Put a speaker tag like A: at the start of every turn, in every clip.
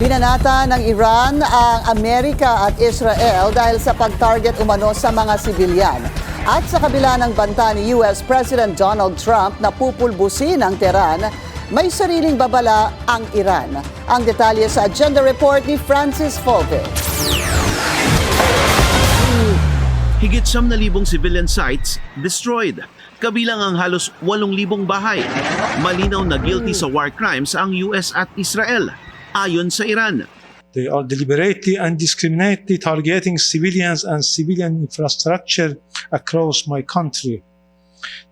A: Binanata ng Iran ang Amerika at Israel dahil sa pag-target umano sa mga sibilyan. At sa kabila ng banta ni US President Donald Trump na pupulbusin ang Tehran, may sariling babala ang Iran. Ang detalye sa Agenda Report ni Francis Folve.
B: Higit 7,000 civilian sites destroyed, kabilang ang halos 8,000 bahay. Malinaw na guilty sa war crimes ang US at Israel, ayon sa Iran.
C: They are deliberately and indiscriminately targeting civilians and civilian infrastructure across my country.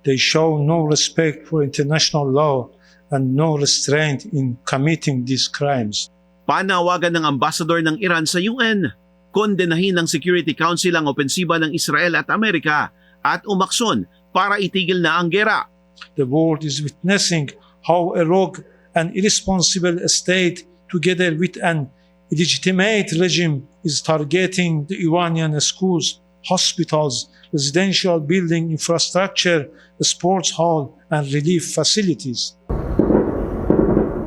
C: They show no respect for international law and no restraint in committing these crimes.
B: Panawagan ng ambassador ng Iran sa UN, kondenahin ng Security Council ang opensiba ng Israel at Amerika at umaksyon para itigil na ang gera.
C: The world is witnessing how a rogue and irresponsible state, together with an illegitimate regime, is targeting the Iranian schools, hospitals, residential building infrastructure, sports hall, and relief facilities.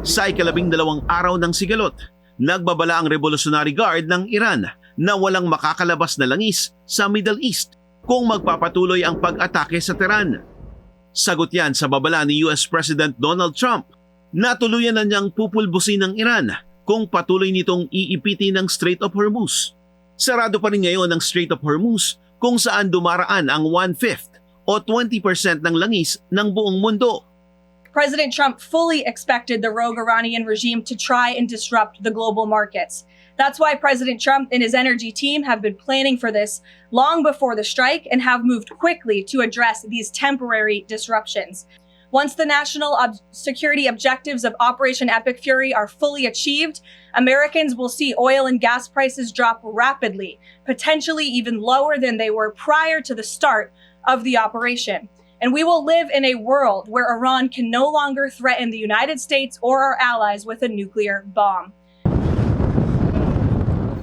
B: Sa ika-12 araw ng sigalot, nagbabala ang Revolutionary Guard ng Iran na walang makakalabas na langis sa Middle East kung magpapatuloy ang pag-atake sa Tehran. Sagot yan sa babala ni US President Donald Trump na tuluyan na niyang pupulbusin ng Iran kung patuloy nitong iipitin ng Strait of Hormuz. Sarado pa rin ngayon ang Strait of Hormuz kung saan dumaraan ang 1/5 o 20% ng langis ng buong mundo.
D: President Trump fully expected the rogue Iranian regime to try and disrupt the global markets. That's why President Trump and his energy team have been planning for this long before the strike and have moved quickly to address these temporary disruptions. Once the national security objectives of Operation Epic Fury are fully achieved, Americans will see oil and gas prices drop rapidly, potentially even lower than they were prior to the start of the operation. And we will live in a world where Iran can no longer threaten the United States or our allies with a nuclear bomb.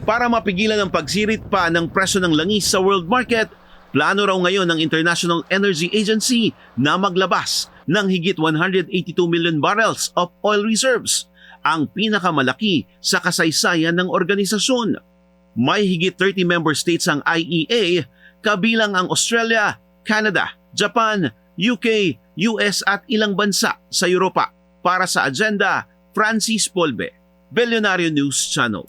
B: Para mapigilan ang pagsirit pa ng presyo ng langis sa world market, plano raw ngayon ng International Energy Agency na maglabas ng higit 182 million barrels of oil reserves, ang pinakamalaki sa kasaysayan ng organisasyon. May higit 30 member states ang IEA, kabilang ang Australia, Canada, Japan, UK, US at ilang bansa sa Europa. Para sa Agenda, Francis Folve, Billionario News Channel.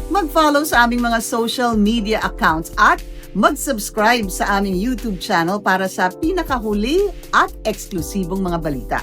A: Mag-follow sa aming mga social media accounts at mag-subscribe sa aming YouTube channel para sa pinakahuli at eksklusibong mga balita.